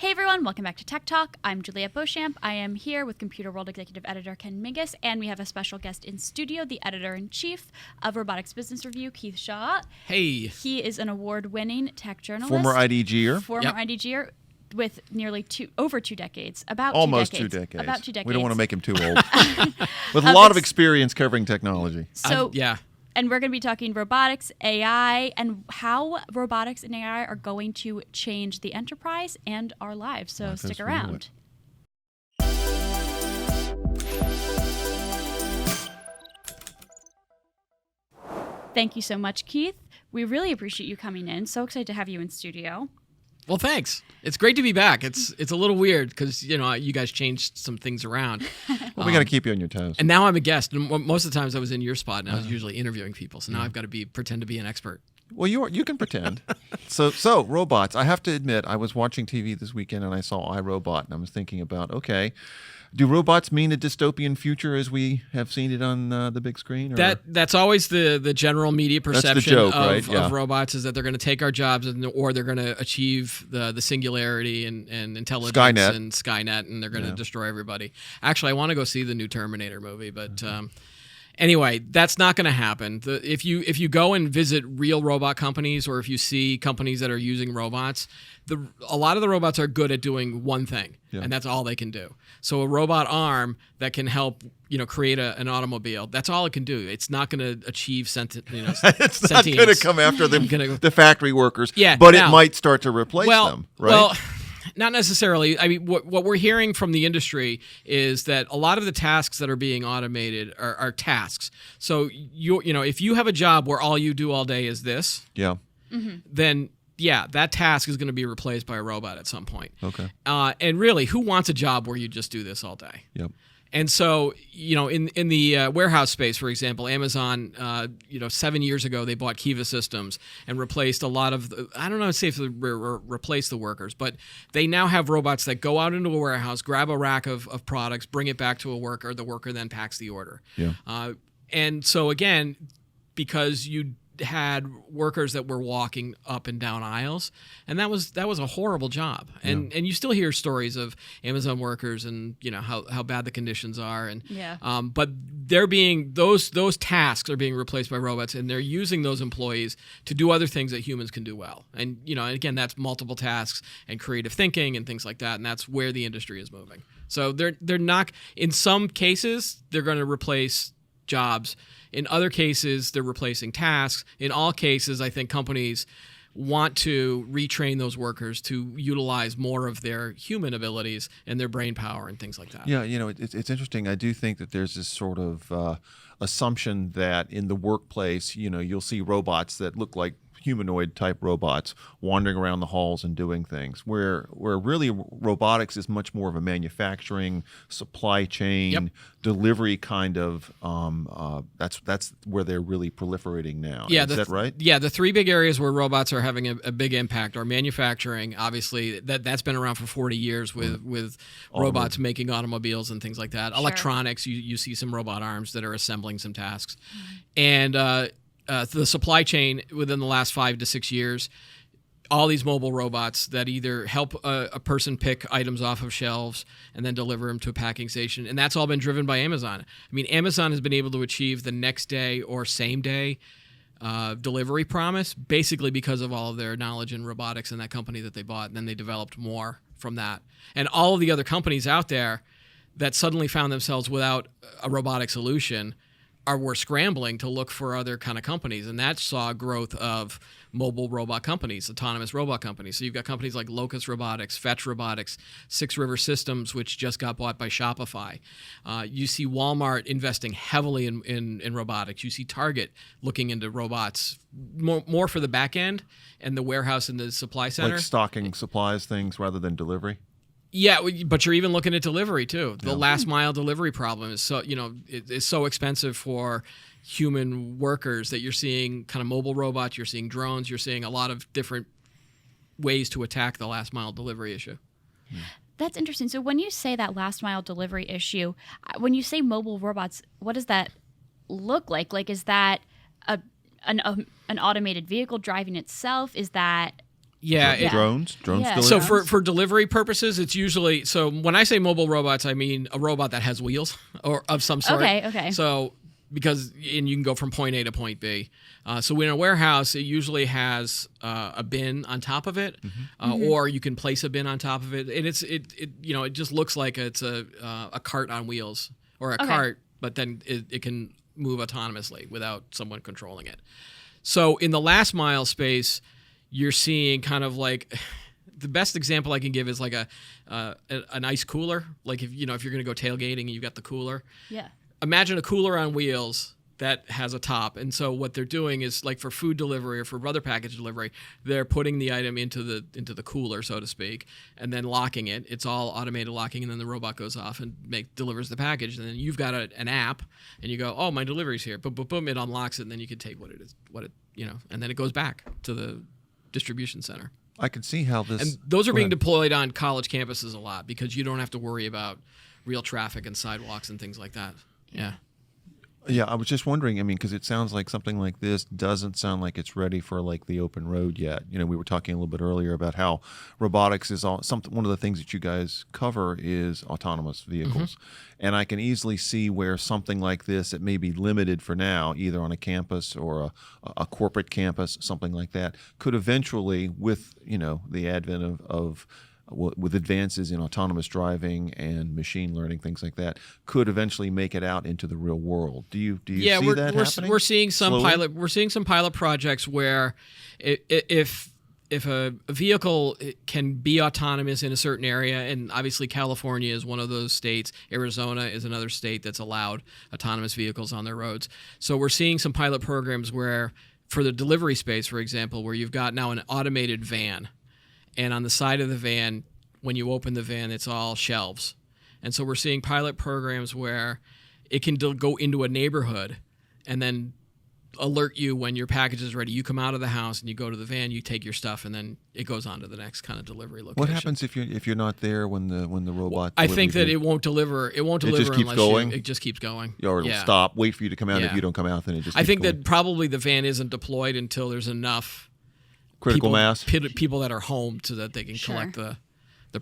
Hey everyone, welcome back to Tech Talk. I'm Juliette Beauchamp. I am here with Computer World Executive Editor Ken Mingus, and we have a special guest in studio, the Editor-in-Chief of Robotics Business Review, Keith Shaw. Hey. He is an award-winning tech journalist. Former IDGer. IDGer with nearly over 2 decades. Almost 2 decades. About 2 decades. We don't want to make him too old. With a lot of experience covering technology. So, and we're going to be talking robotics, AI, and how robotics and AI are going to change the enterprise and our lives. So stick around. Thank you so much, Keith. We really appreciate you coming in. So excited to have you in studio. Well, thanks. It's great to be back. It's a little weird because, you guys changed some things around. Well, we got to keep you on your toes. And now I'm a guest. And most of the times I was in your spot and I was usually interviewing people. So now I've got to pretend to be an expert. Well, you can pretend. So robots. I have to admit, I was watching TV this weekend and I saw iRobot and I was thinking about, okay, do robots mean a dystopian future as we have seen it on the big screen? Or? That's always the general media perception joke, of, right? of robots is that they're going to take our jobs or they're going to achieve the singularity and intelligence and Skynet and they're going to destroy everybody. Actually, I want to go see the new Terminator movie, but anyway, that's not going to happen. If you go and visit real robot companies or if you see companies that are using robots, a lot of the robots are good at doing one thing, and that's all they can do. So a robot arm that can help, create an automobile, that's all it can do. It's not going to achieve It's not going to come after the factory workers, it might start to replace them, right? Well, not necessarily. I mean, what we're hearing from the industry is that a lot of the tasks that are being automated are tasks. So if you have a job where all you do all day is this, then that task is going to be replaced by a robot at some point. Okay. And really, who wants a job where you just do this all day? Yep. And so, in the warehouse space, for example, Amazon, 7 years ago, they bought Kiva Systems and replaced a lot of, I don't know if they replaced the workers, but they now have robots that go out into a warehouse, grab a rack of products, bring it back to a worker. The worker then packs the order. Yeah. And so, again, because you had workers that were walking up and down aisles, and that was a horrible job. And you still hear stories of Amazon workers and how bad the conditions are. And but those tasks are being replaced by robots, and they're using those employees to do other things that humans can do well. And again, that's multiple tasks and creative thinking and things like that. And that's where the industry is moving. So they're not, in some cases they're going to replace jobs. In other cases, they're replacing tasks. In all cases, I think companies want to retrain those workers to utilize more of their human abilities and their brain power and things like that. Yeah, it's interesting. I do think that there's this sort of assumption that in the workplace, you'll see robots that look like humanoid type robots wandering around the halls and doing things, where really robotics is much more of a manufacturing, supply chain, delivery kind of that's where they're really proliferating now. Is that right? Yeah, the 3 big areas where robots are having a big impact are manufacturing. Obviously, that's been around for 40 years with robots making automobiles and things like that. Sure. Electronics, you see some robot arms that are assembling some tasks. And the supply chain within the last 5 to 6 years, all these mobile robots that either help a person pick items off of shelves and then deliver them to a packing station. And that's all been driven by Amazon. I mean, Amazon has been able to achieve the next day or same day delivery promise basically because of all of their knowledge in robotics in that company that they bought. And then they developed more from that. And all of the other companies out there that suddenly found themselves without a robotic solution were scrambling to look for other kind of companies, and that saw growth of mobile robot companies, autonomous robot companies. So you've got companies like Locust Robotics, Fetch Robotics, 6 River Systems, which just got bought by Shopify. You see Walmart investing heavily in robotics. You see Target looking into robots more for the back end and the warehouse and the supply center. Like stocking supplies, things rather than delivery? Yeah, but you're even looking at delivery too. The last mile delivery problem is it's so expensive for human workers that you're seeing kind of mobile robots, you're seeing drones, you're seeing a lot of different ways to attack the last mile delivery issue. That's interesting. So when you say that last mile delivery issue, when you say mobile robots, what does that look like? Like, is that an automated vehicle driving itself? Is that Yeah, Yeah. Drones Yeah. delivery. So for delivery purposes, it's usually, so when I say mobile robots, I mean a robot that has wheels or of some sort. Okay. So and you can go from point A to point B. So in a warehouse, it usually has a bin on top of it, or you can place a bin on top of it, and it just looks like it's a cart on wheels or a cart, but then it can move autonomously without someone controlling it. So in the last mile space, you're seeing kind of like the best example I can give is like an ice cooler. Like if you're going to go tailgating and you've got the cooler. Yeah. Imagine a cooler on wheels that has a top. And so what they're doing is, like for food delivery or for other package delivery, they're putting the item into the cooler, so to speak, and then locking it. It's all automated locking, and then the robot goes off and delivers the package. And then you've got an app, and you go, oh, my delivery's here. Boom, boom, boom. It unlocks it, and then you can take and then it goes back to the distribution center. I can see how this. And those are Go being ahead. deployed on college campuses a lot because you don't have to worry about real traffic and sidewalks and things like that. Yeah. Yeah, I was just wondering. I mean, because it sounds like something like this doesn't sound like it's ready for like the open road yet. We were talking a little bit earlier about how robotics is one of the things that you guys cover is autonomous vehicles, and I can easily see where something like this, it may be limited for now, either on a campus or a corporate campus, something like that, could eventually, with the advent of with advances in autonomous driving and machine learning, things like that, could eventually make it out into the real world. Do you see that happening? We're seeing some slowly? We're seeing some pilot projects where if a vehicle can be autonomous in a certain area, and obviously California is one of those states, Arizona is another state that's allowed autonomous vehicles on their roads. So we're seeing some pilot programs where, for the delivery space, for example, where you've got now an automated van. And on the side of the van, when you open the van, it's all shelves. And so we're seeing pilot programs where it can go into a neighborhood and then alert you when your package is ready. You come out of the house and you go to the van, you take your stuff, and then it goes on to the next kind of delivery location. What happens if you're not there when the robot? I think that it won't deliver. It won't deliver just keeps unless going? it just keeps going. Or it'll stop, wait for you to come out. Yeah. If you don't come out, then it just. I keeps think going. that probably the van isn't deployed until there's enough critical mass. People that are home so that they can Sure. collect the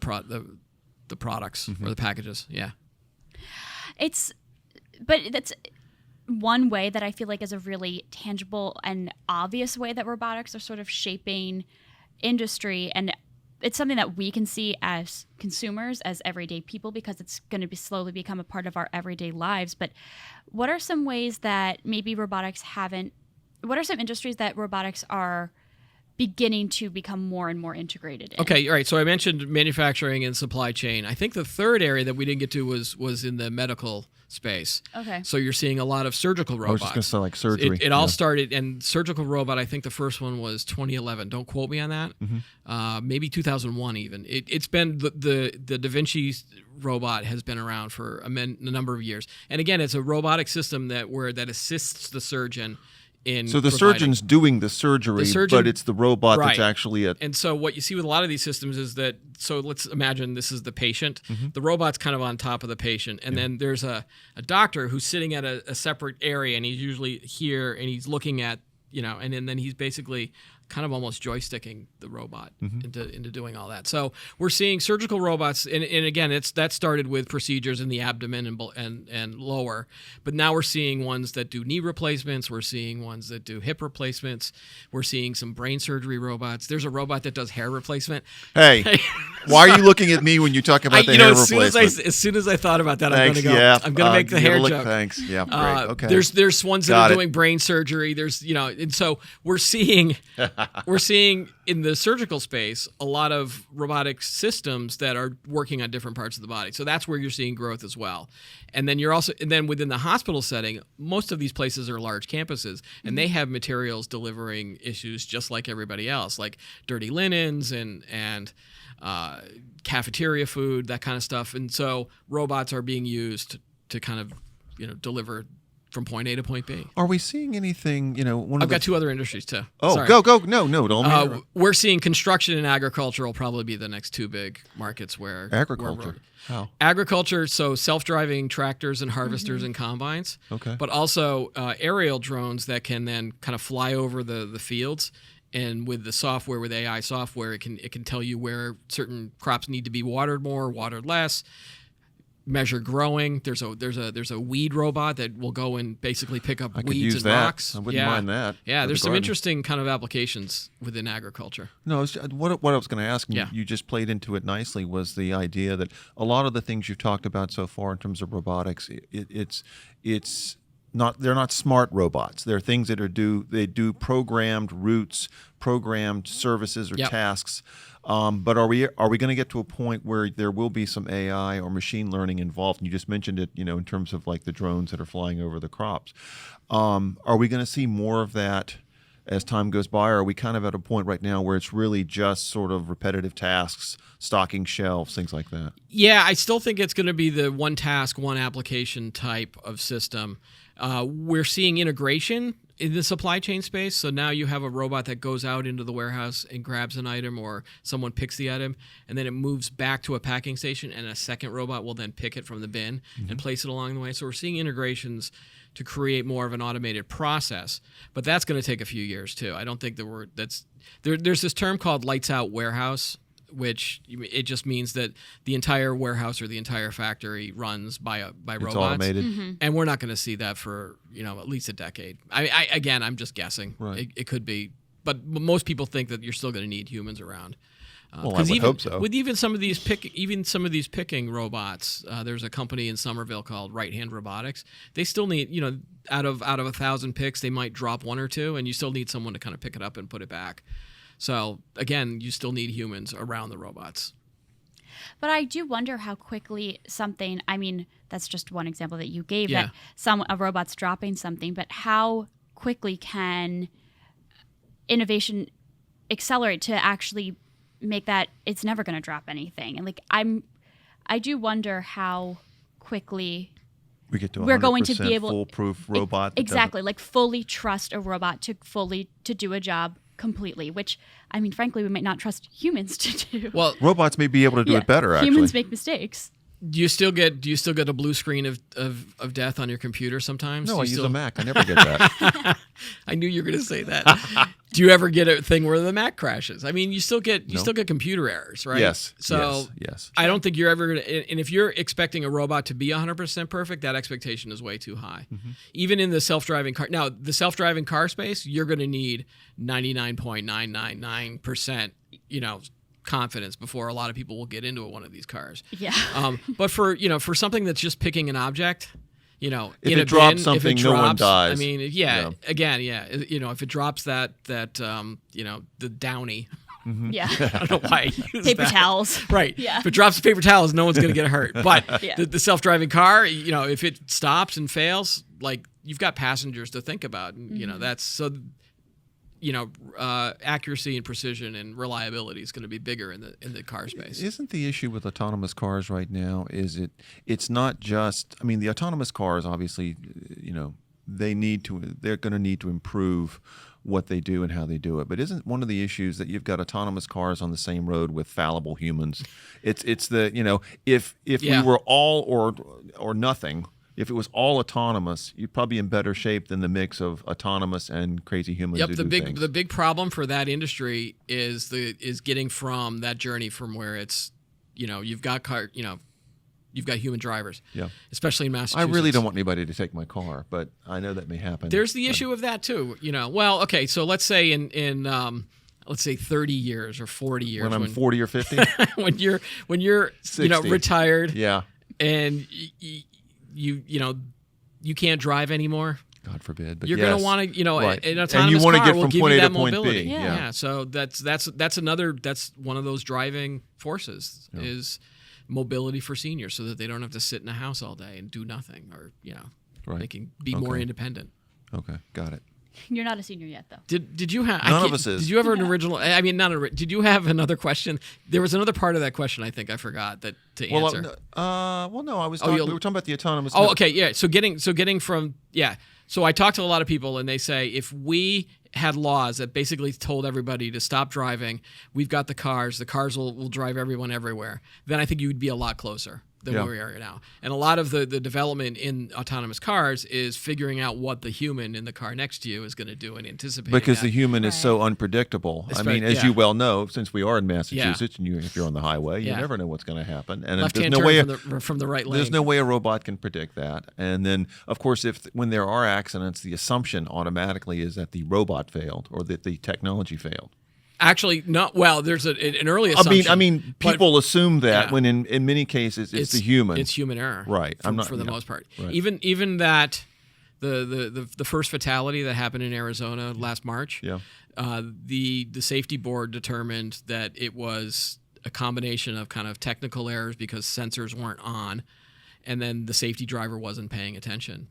products or the packages. Yeah. But that's one way that I feel like is a really tangible and obvious way that robotics are sort of shaping industry, and it's something that we can see as consumers, as everyday people, because it's going to slowly become a part of our everyday lives. But what are some ways that maybe robotics haven't? What are some industries that robotics are beginning to become more and more integrated in? Okay, all right. So I mentioned manufacturing and supply chain. I think the third area that we didn't get to was in the medical space. Okay. So you're seeing a lot of surgical robots. I was just going to say like surgery. It all started, and surgical robot, I think the first one was 2011. Don't quote me on that. Maybe 2001 even. It's been the Da Vinci robot has been around for a number of years. And again, it's a robotic system that assists the surgeon in So the providing. surgeon's doing the surgery, but it's the robot that's actually it. And so what you see with a lot of these systems is that, so let's imagine this is the patient. The robot's kind of on top of the patient. And then there's a doctor who's sitting at a separate area, and he's usually here, and he's looking at, and then he's basically kind of almost joysticking the robot into doing all that. So we're seeing surgical robots, and again, that started with procedures in the abdomen and lower, but now we're seeing ones that do knee replacements. We're seeing ones that do hip replacements. We're seeing some brain surgery robots. There's a robot that does hair replacement. Hey, why are you looking at me when you talk about the hair replacement? As soon as I thought about that, Thanks, I'm going to make the hair joke. Thanks. Yeah, great. Okay. There's ones that Got are it. doing brain surgery. There's, and so we're seeing in the surgical space a lot of robotic systems that are working on different parts of the body. So that's where you're seeing growth as well. And then within the hospital setting, most of these places are large campuses, and they have materials delivering issues just like everybody else, like dirty linens and cafeteria food, that kind of stuff. And so robots are being used to kind of, deliver from point A to point B. Are we seeing anything? I've got two other industries too. Oh, Sorry. go. No, don't. We're seeing construction and agriculture will probably be the next two big markets where Agriculture. How? Agriculture, so self-driving tractors and harvesters and combines. Okay. But also aerial drones that can then kind of fly over the fields and with the software, with AI software, it can tell you where certain crops need to be watered more, watered less. Measure growing. There's a weed robot that will go and basically pick up weeds and rocks. I wouldn't mind that. Yeah, there's some interesting kind of applications within agriculture. No, what I was going to ask, and you just played into it nicely, was the idea that a lot of the things you've talked about so far in terms of robotics, it's not, they're not smart robots. They're things that they do programmed routes, programmed services or tasks. But are we going to get to a point where there will be some AI or machine learning involved? And you just mentioned it, in terms of like the drones that are flying over the crops. Are we going to see more of that as time goes by? Or are we kind of at a point right now where it's really just sort of repetitive tasks, stocking shelves, things like that? Yeah, I still think it's going to be the one task, one application type of system. We're seeing integration in the supply chain space. So now you have a robot that goes out into the warehouse and grabs an item, or someone picks the item, and then it moves back to a packing station, and a second robot will then pick it from the bin and place it along the way. So we're seeing integrations to create more of an automated process. But that's going to take a few years too. I don't think there's this term called lights out warehouse, which it just means that the entire warehouse or the entire factory runs by robots. It's automated. And we're not going to see that for at least a decade. Again, I'm just guessing. Right. It could be, but most people think that you're still going to need humans around. Well, I would hope so. With even some of these picking robots, there's a company in Somerville called Right Hand Robotics. They still need, out of 1,000 picks, they might drop one or two, and you still need someone to kind of pick it up and put it back. So again, you still need humans around the robots. But I do wonder how quickly something, that's just one example that you gave, that a robot's dropping something, but how quickly can innovation accelerate to actually make that it's never going to drop anything? And I do wonder how quickly we get to we're going to be able foolproof robot. Exactly, fully trust a robot to do a job completely, which frankly we might not trust humans to do. Well, robots may be able to do it better. Actually, humans make mistakes. Do you still get a blue screen of death on your computer sometimes? No, I use a Mac. I never get that. I knew you were going to say that. Do you ever get a thing where the Mac crashes? You still get computer errors, right? Yes. So yes. I don't think you're ever going to. And if you're expecting a robot to be 100% perfect, that expectation is way too high. Mm-hmm. Even in the self-driving car. Now, the self-driving car space, you're going to need 99.999%. Confidence before a lot of people will get into one of these cars. Yeah. But for something that's just picking an object, if it drops something, no one dies. Again, if it drops that the Downy. Mm-hmm. Yeah. I don't know why I use paper that. towels. Right. Yeah. If it drops the paper towels, no one's going to get hurt. But Yeah. the self-driving car, if it stops and fails, you've got passengers to think about. And, that's so. Accuracy and precision and reliability is going to be bigger in the car space. Isn't the issue with autonomous cars right now it's not just, the autonomous cars, obviously, they're going to need to improve what they do and how they do it. But isn't one of the issues that you've got autonomous cars on the same road with fallible humans? It's the, if we were all or nothing, if it was all autonomous, you'd probably be in better shape than the mix of autonomous and crazy humans. Yep, who the do big things. the big problem for that industry is getting from that journey from where it's you've got human drivers. Yeah. Especially in Massachusetts. I really don't want anybody to take my car, but I know that may happen. There's the issue of that too. Well, okay, so let's say in let's say 30 years or 40 years when I'm 40 or 50, when you're 60. Retired. Yeah. And you can't drive anymore. God forbid. But you're yes. going to want to, right. an autonomous and you want to car get will from give point you A that to point mobility. B. Yeah. So that's one of those driving forces is mobility for seniors, so that they don't have to sit in a house all day and do nothing, or they can be more independent. Okay, got it. You're not a senior yet, though. Did you have? None of us is. Did you have an original? Did you have another question? There was another part of that question I think I forgot to answer. No. I was. We were talking about the autonomous. Oh, okay, yeah. So getting from So I talked to a lot of people, and they say if we had laws that basically told everybody to stop driving, we've got the cars will drive everyone everywhere, then I think you would be a lot closer. than where we are now. And a lot of the development in autonomous cars is figuring out what the human in the car next to you is going to do and anticipating Because that. the human is so unpredictable. I mean, as you well know, since we are in Massachusetts, and if you're on the highway, you never know what's going to happen. And left-hand there's no way from the right lane. There's no way a robot can predict that. And then, of course, when there are accidents, the assumption automatically is that the robot failed or that the technology failed. Actually, not well. There's an early assumption. I mean, people assume that when in many cases it's the human. It's human error, right? For the most part. Right. Even that the first fatality that happened in Arizona last March. Yeah. The safety board determined that it was a combination of kind of technical errors because sensors weren't on, and then the safety driver wasn't paying attention.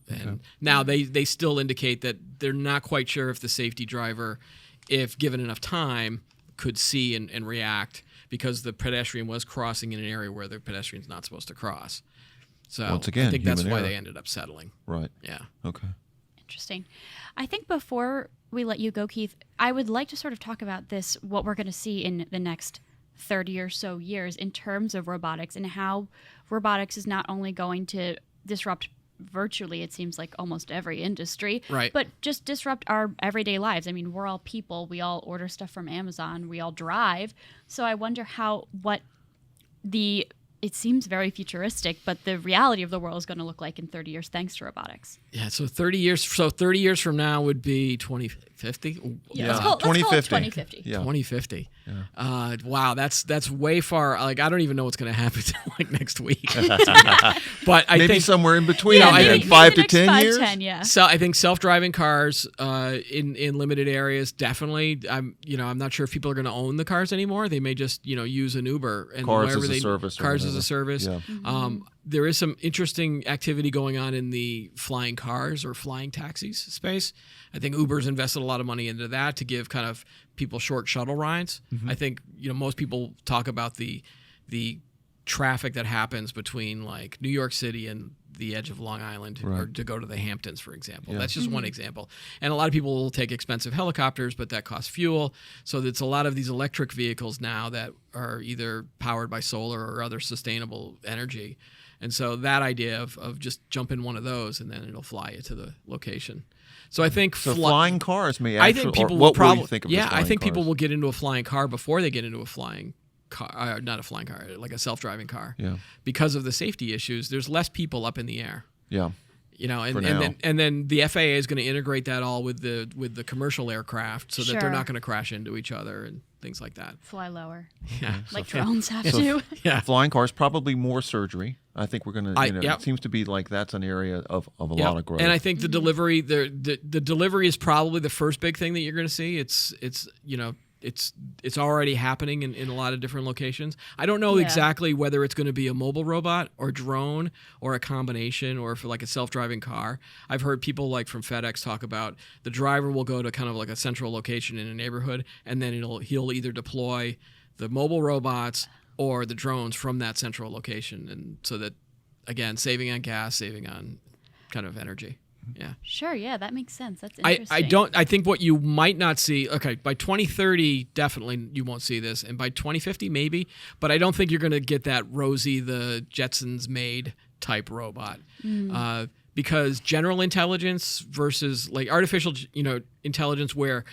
And now they still indicate that they're not quite sure if the safety driver, if given enough time, could see and react because the pedestrian was crossing in an area where the pedestrian's not supposed to cross. So once again, I think that's why error. they ended up settling. Right. Yeah. Okay. Interesting. I think before we let you go, Keith, I would like to sort of talk about what we're going to see in the next 30 or so years in terms of robotics and how robotics is not only going to disrupt virtually, it seems like almost every industry, right, but just disrupt our everyday lives. I mean, we're all people. We all order stuff from Amazon. We all drive. So I wonder it seems very futuristic, but the reality of the world is going to look like in 30 years thanks to robotics. Yeah, so 30 years from now would be 2050. Yeah, let's call it 2050. Yeah. 2050. Yeah. Wow, that's way far. Like I don't even know what's going to happen like next week. But I maybe think somewhere in between. Yeah, I think 5 to 10 years. 10, yeah. So I think self-driving cars in limited areas definitely. I'm not sure if people are going to own the cars anymore. They may just use an Uber and cars wherever as a service. Cars as a service. Yeah. Mm-hmm. There is some interesting activity going on in the flying cars or flying taxis space. I think Uber's invested a lot of money into that to give kind of people short shuttle rides. Mm-hmm. I think most people talk about the traffic that happens between like New York City and the edge of Long Island or to go to the Hamptons, for example. That's just one example. And a lot of people will take expensive helicopters, but that costs fuel. So there's a lot of these electric vehicles now that are either powered by solar or other sustainable energy. And so that idea of just jump in one of those and then it'll fly you to the location. So I think flying cars may I actually. think people what will probably will you think of yeah. as I think flying people cars? will get into a flying car before they get into a flying car, not a flying car, like a self-driving car. Yeah. Because of the safety issues, there's less people up in the air. Yeah. And then the FAA is going to integrate that all with the commercial aircraft so that they're not going to crash into each other and things like that. Fly lower. Yeah. Like drones have to. Yeah. Flying cars, probably more surgery. I think we're going to, yep. It seems to be like that's an area of a lot of growth. And I think the delivery, the delivery is probably the first big thing that you're going to see. It's already happening in a lot of different locations. I don't know exactly whether it's going to be a mobile robot or drone or a combination or for like a self-driving car. I've heard people like from FedEx talk about the driver will go to kind of like a central location in a neighborhood and then he'll either deploy the mobile robots or the drones from that central location, and so that again saving on gas, saving on kind of energy. Yeah. Sure. Yeah, that makes sense. That's interesting. I think what you might not see. Okay, by 2030, definitely you won't see this, and by 2050 maybe. But I don't think you're going to get that Rosie the Jetsons made type robot, because general intelligence versus like artificial, intelligence where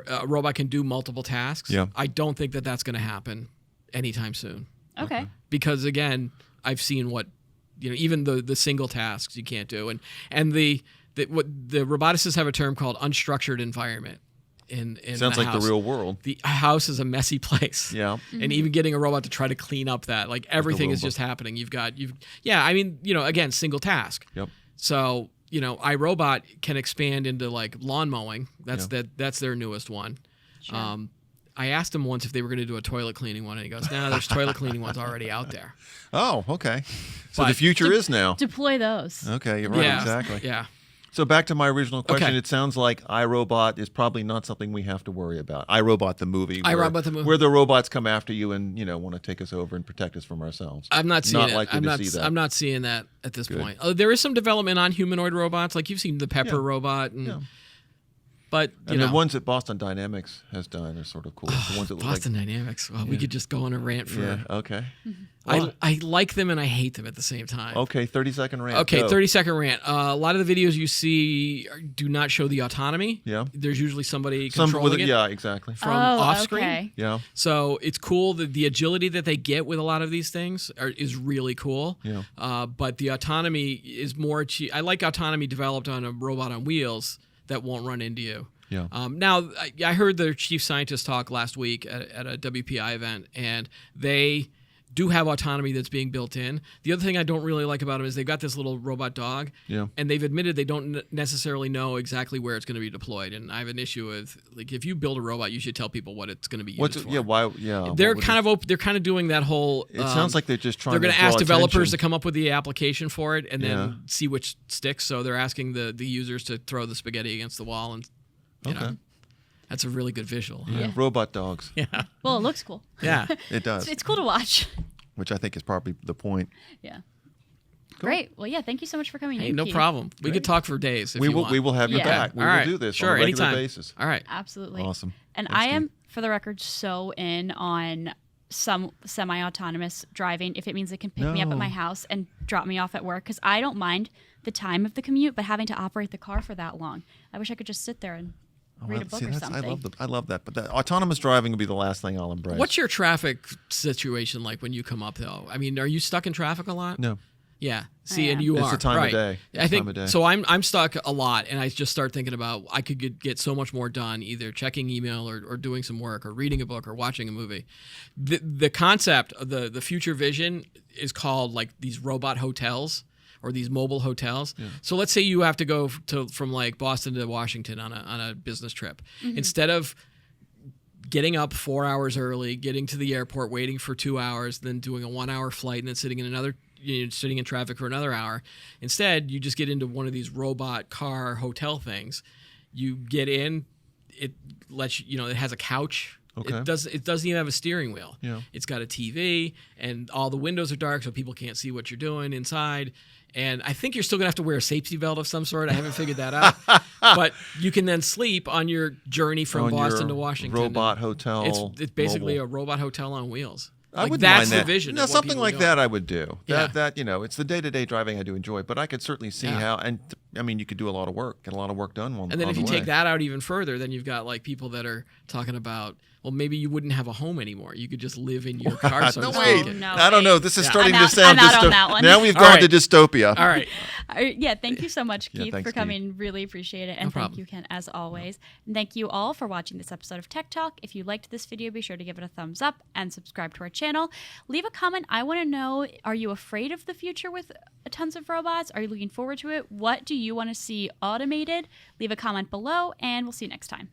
a robot can do multiple tasks. Yeah. I don't think that that's going to happen anytime soon. Okay. Because again, I've seen what. Even the single tasks you can't do, and the roboticists have a term called unstructured environment. In sounds like house. the real world. The house is a messy place. Yeah, and even getting a robot to try to clean up that, like everything is just happening. Again, single task. Yep. So iRobot can expand into like lawn mowing. That's their newest one. Sure. I asked him once if they were going to do a toilet cleaning one, and he goes, "No, there's toilet cleaning ones already out there." Oh, okay. So But the future is now. Deploy those. Okay, you're right. Yeah. Exactly. Yeah. So back to my original question. Okay. It sounds like iRobot is probably not something we have to worry about. iRobot the movie. iRobot the movie. Where the robots come after you and want to take us over and protect us from ourselves. I'm not seeing it. Likely to see that. I'm not seeing that at this point. There is some development on humanoid robots, like you've seen the Pepper robot, But And the ones that Boston Dynamics has done are sort of cool. The ones that look Boston Dynamics. Well, we could just go on a rant for. Yeah. Okay. I like them and I hate them at the same time. Okay. 30-second rant. Okay, Go. 30-second rant. A lot of the videos you see do not show the autonomy. Yeah. There's usually somebody Some controlling with it Yeah. Exactly. from off screen. Okay. Yeah. So it's cool that the agility that they get with a lot of these things is really cool. Yeah. But the autonomy is more. I like autonomy developed on a robot on wheels that won't run into you. Yeah. Now, I heard their chief scientist talk last week at a WPI event, and they do have autonomy that's being built in. The other thing I don't really like about them is they've got this little robot dog, Yeah. and they've admitted they don't necessarily know exactly where it's going to be deployed. And I have an issue with, like, if you build a robot, you should tell people what it's going to be used for. Yeah. Why? Yeah. They're what kind of they're kind of doing that whole. It sounds like they're just trying. They're going to to ask draw developers attention. to come up with the application for it, and then Yeah. see which sticks. So they're asking the users to throw the spaghetti against the wall, and you know, that's a really good visual. Yeah. Robot dogs. Yeah. Well, it looks cool. Yeah. It does. It's cool to watch. Which I think is probably the point. Yeah. Great. Well, yeah. Thank you so much for coming Hey, in. no Keith. problem. We could talk for days if We you will. want. We will have you Yeah. back. We All will right. do this Sure, on a regular anytime. basis. All right. Absolutely. Awesome. And Thanks, I am, Keith. for the record, so in on some semi-autonomous driving if it means it can pick me up at my house and drop me off at work, because I don't mind the time of the commute, but having to operate the car for that long, I wish I could just sit there and read a book or something. I love that. But autonomous driving will be the last thing I'll embrace. What's your traffic situation like when you come up, though? I mean, are you stuck in traffic a lot? No. Yeah. See, am. and you It's are. the time of right. day. It's I think time of day. so. I'm stuck a lot, and I just start thinking about I could get so much more done, either checking email or doing some work or reading a book or watching a movie. The concept of the future vision is called like these robot hotels or these mobile hotels. Yeah. So let's say you have to go from like Boston to Washington on a business trip. Mm-hmm. Instead of getting up 4 hours early, getting to the airport, waiting for 2 hours, then doing a 1 hour flight, and then sitting in traffic for another hour. Instead, you just get into one of these robot car hotel things. You get in, it lets you, it has a couch. Okay. It doesn't even have a steering wheel. Yeah. It's got a TV, and all the windows are dark, so people can't see what you're doing inside. And I think you're still going to have to wear a safety belt of some sort. I haven't figured that out. But you can then sleep on your journey from On Boston your to Washington. robot hotel. It's basically mobile. a robot hotel on wheels. I wouldn't that's mind the that. vision. No, of what something people are like doing. that I would do. Yeah. That it's the day-to-day driving I do enjoy, but I could certainly see Yeah. how. And I mean, you could do a lot of work, get a lot of work done. And then if you take that out even further, then you've got like people that are talking about, well, maybe you wouldn't have a home anymore. You could just live in your car. So no to way. speak. no I don't way. know. This is starting I'm to out- sound I'm out on that one. Now we've All gone right. to dystopia. All right. Yeah, thank you so much, Keith, thanks, for coming. Really appreciate it. And thank problem. you, Ken, as always. And thank you all for watching this episode of Tech Talk. If you liked this video, be sure to give it a thumbs up and subscribe to our channel. Leave a comment. I want to know, are you afraid of the future with tons of robots? Are you looking forward to it? What do you want to see automated? Leave a comment below, and we'll see you next time.